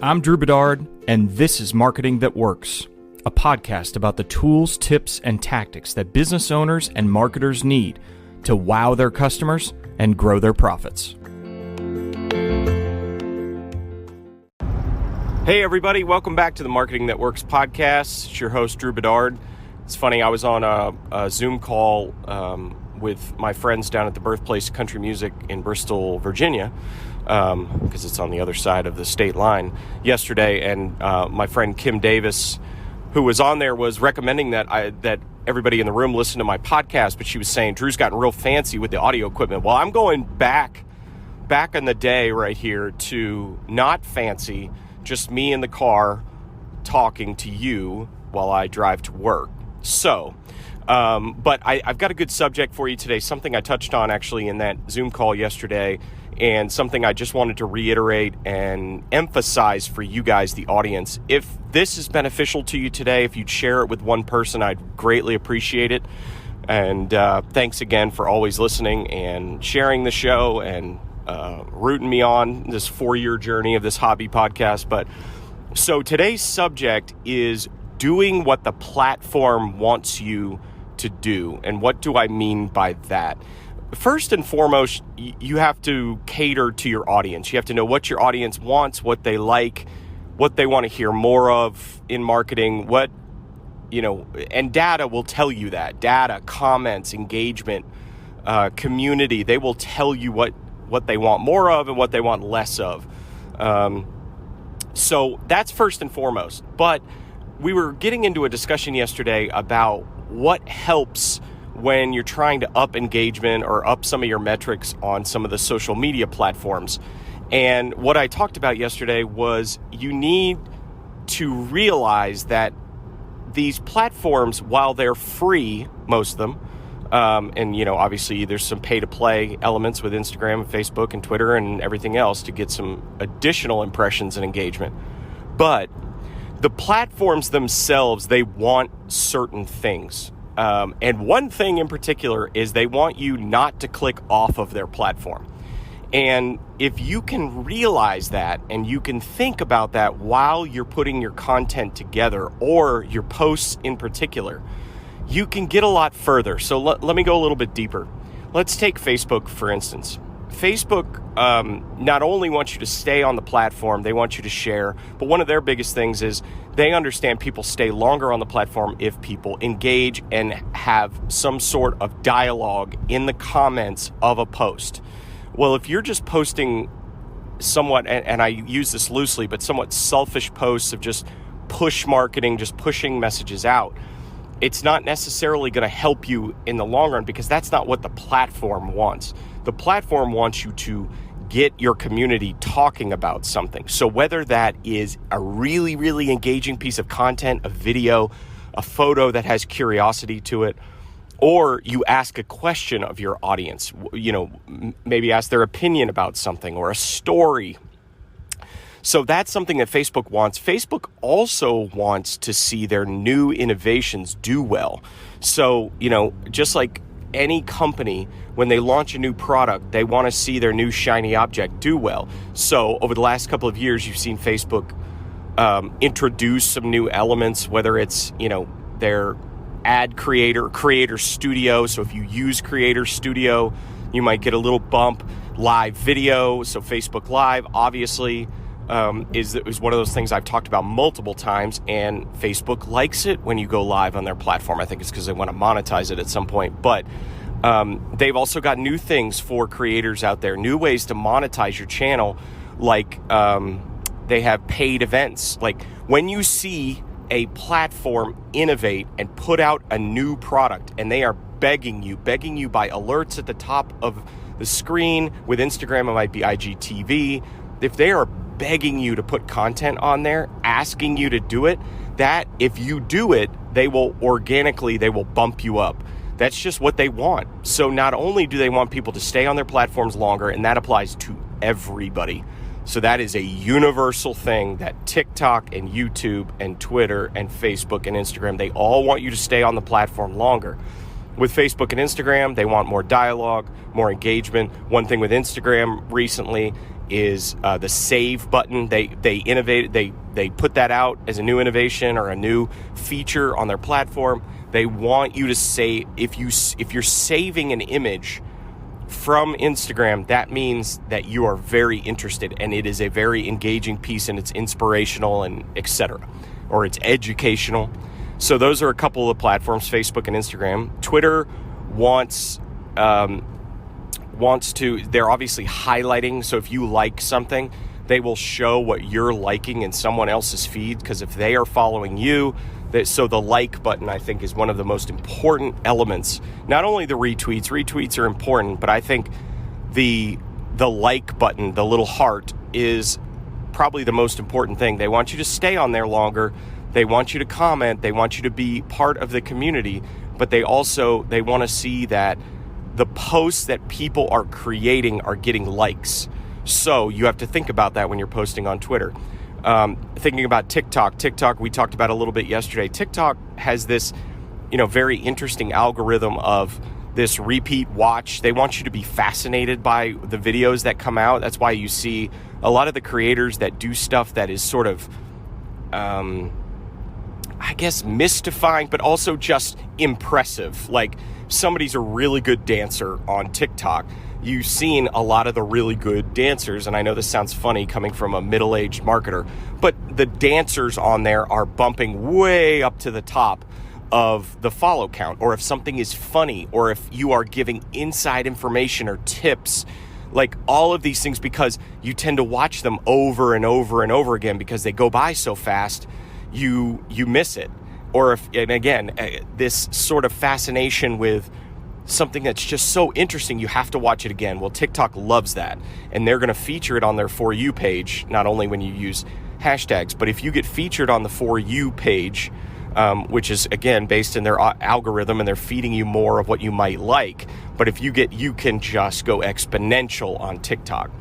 I'm Drew Bedard, and this is Marketing That Works, a podcast about the tools, tips, and tactics that business owners and marketers need to wow their customers and grow their profits. Hey everybody, welcome back to the Marketing That Works podcast. It's your host, Drew Bedard. It's funny, I was on a Zoom call with my friends down at the Birthplace Country Music in Bristol, Virginia, because it's on the other side of the state line yesterday, and my friend Kim Davis, who was on there, was recommending that everybody in the room listen to my podcast, but she was saying, Drew's gotten real fancy with the audio equipment. Well, I'm going back in the day right here to not fancy, just me in the car talking to you while I drive to work. So, but I've got a good subject for you today, something I touched on actually in that Zoom call yesterday, and something I just wanted to reiterate and emphasize for you guys, the audience. If this is beneficial to you today, if you'd share it with one person, I'd greatly appreciate it. And thanks again for always listening and sharing the show and rooting me on this 4-year journey of this hobby podcast. But so today's subject is doing what the platform wants you to do. And what do I mean by that? First and foremost, you have to cater to your audience. You have to know what your audience wants, what they like, what they want to hear more of in marketing, and data will tell you that. Data, comments, engagement, community, they will tell you what they want more of and what they want less of. So that's first and foremost. But we were getting into a discussion yesterday about what helps when you're trying to up engagement or up some of your metrics on some of the social media platforms. And what I talked about yesterday was you need to realize that these platforms, while they're free, most of them, and obviously there's some pay-to-play elements with Instagram and Facebook and Twitter and everything else to get some additional impressions and engagement. But the platforms themselves, they want certain things. And one thing in particular is they want you not to click off of their platform. And if you can realize that and you can think about that while you're putting your content together or your posts in particular, you can get a lot further. So let me go a little bit deeper. Let's take Facebook, for instance. Facebook not only wants you to stay on the platform, they want you to share, but one of their biggest things is they understand people stay longer on the platform if people engage and have some sort of dialogue in the comments of a post. Well, if you're just posting somewhat, and I use this loosely, but somewhat selfish posts of just push marketing, just pushing messages out, it's not necessarily going to help you in the long run because that's not what the platform wants. The platform wants you to get your community talking about something. So whether that is a really, really engaging piece of content, a video, a photo that has curiosity to it, or you ask a question of your audience, maybe ask their opinion about something or a story. So that's something that Facebook wants. Facebook also wants to see their new innovations do well. So, just like any company, when they launch a new product, they want to see their new shiny object do well. So over the last couple of years, you've seen Facebook introduce some new elements, whether it's, their ad creator studio. So if you use Creator Studio, you might get a little bump. Live video, so Facebook Live, obviously, is one of those things I've talked about multiple times, and Facebook likes it when you go live on their platform. I think it's because they want to monetize it at some point, but they've also got new things for creators out there, new ways to monetize your channel, like they have paid events. Like when you see a platform innovate and put out a new product, and they are begging you by alerts at the top of the screen. With Instagram, it might be IGTV. If they are begging you to put content on there, asking you to do it, that if you do it, they will bump you up. That's just what they want. So not only do they want people to stay on their platforms longer, and that applies to everybody. So that is a universal thing that TikTok and YouTube and Twitter and Facebook and Instagram, they all want you to stay on the platform longer. With Facebook and Instagram, they want more dialogue. more engagement. One thing with Instagram recently is the save button. They innovated. They put that out as a new innovation or a new feature on their platform. They want you to say, if you're saving an image from Instagram, that means that you are very interested and it is a very engaging piece and it's inspirational and etc. Or it's educational. So those are a couple of the platforms, Facebook and Instagram. Twitter wants to, they're obviously highlighting. So if you like something, they will show what you're liking in someone else's feed, because if they are following you, so the like button, I think, is one of the most important elements. Not only the retweets are important, but I think the like button, the little heart, is probably the most important thing. They want you to stay on there longer. They want you to comment. They want you to be part of the community, but they want to see that the posts that people are creating are getting likes. So you have to think about that when you're posting on Twitter. Thinking about TikTok, we talked about a little bit yesterday. TikTok has this, very interesting algorithm of this repeat watch. They want you to be fascinated by the videos that come out. That's why you see a lot of the creators that do stuff that is sort of, I guess, mystifying, but also just impressive. Like, somebody's a really good dancer on TikTok. You've seen a lot of the really good dancers, and I know this sounds funny coming from a middle-aged marketer, but the dancers on there are bumping way up to the top of the follow count. Or if something is funny, or if you are giving inside information or tips, like all of these things, because you tend to watch them over and over and over again because they go by so fast, you miss it. Or this sort of fascination with something that's just so interesting, you have to watch it again. Well, TikTok loves that, and they're going to feature it on their For You page, not only when you use hashtags, but if you get featured on the For You page, which is, again, based in their algorithm, and they're feeding you more of what you might like, but if you can just go exponential on TikTok.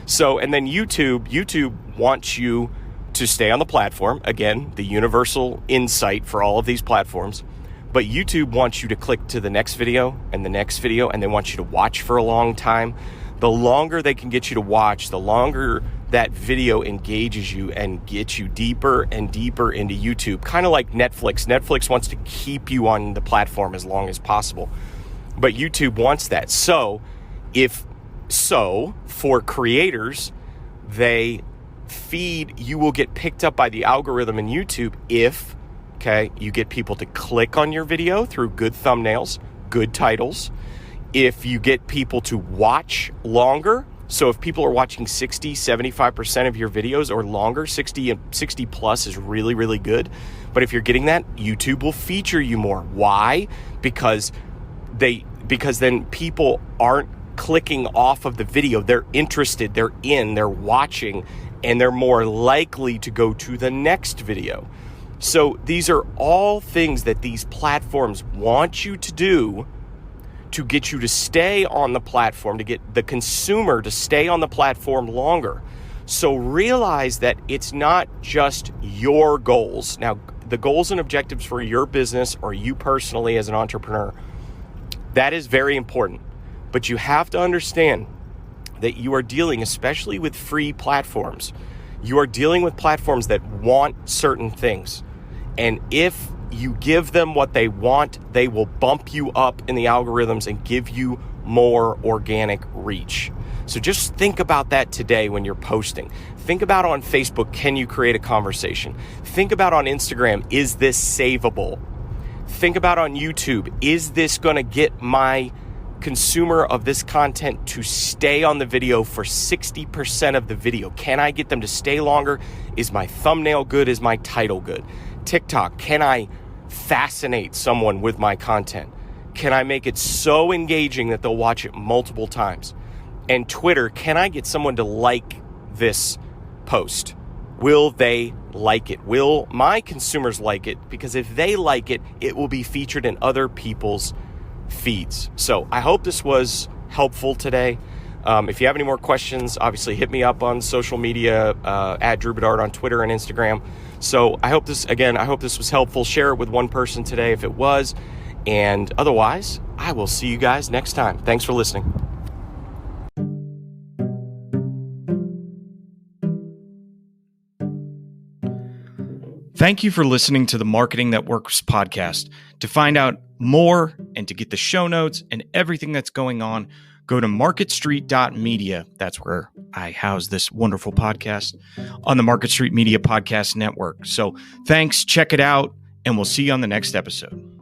So, and then YouTube wants you to stay on the platform. Again, the universal insight for all of these platforms. But YouTube wants you to click to the next video and the next video, and they want you to watch for a long time. The longer they can get you to watch, the longer that video engages you and gets you deeper and deeper into YouTube. Kind of like Netflix. Netflix wants to keep you on the platform as long as possible. But YouTube wants that. So, for creators, you will get picked up by the algorithm in YouTube if you get people to click on your video through good thumbnails, good titles. If you get people to watch longer, so if people are watching 60, 75% of your videos or longer, 60 plus is really, really good. But if you're getting that, YouTube will feature you more. Why? Because then people aren't clicking off of the video. They're interested, they're watching, and they're more likely to go to the next video. So these are all things that these platforms want you to do to get you to stay on the platform, to get the consumer to stay on the platform longer. So realize that it's not just your goals. Now, the goals and objectives for your business or you personally as an entrepreneur, that is very important. But you have to understand that you are dealing, especially with free platforms, you are dealing with platforms that want certain things. And if you give them what they want, they will bump you up in the algorithms and give you more organic reach. So just think about that today when you're posting. Think about on Facebook, can you create a conversation? Think about on Instagram, is this savable? Think about on YouTube, is this going to get my consumer of this content to stay on the video for 60% of the video? Can I get them to stay longer? Is my thumbnail good? Is my title good? TikTok, can I fascinate someone with my content? Can I make it so engaging that they'll watch it multiple times? And Twitter, can I get someone to like this post? Will they like it? Will my consumers like it? Because if they like it, it will be featured in other people's feeds. So I hope this was helpful today. If you have any more questions, obviously hit me up on social media, at Drew Bedard on Twitter and Instagram. So I hope this was helpful. Share it with one person today if it was. And otherwise, I will see you guys next time. Thanks for listening. Thank you for listening to the Marketing That Works podcast. To find out more and to get the show notes and everything that's going on, go to marketstreet.media. That's where I house this wonderful podcast on the Market Street Media Podcast Network. So thanks, check it out, and we'll see you on the next episode.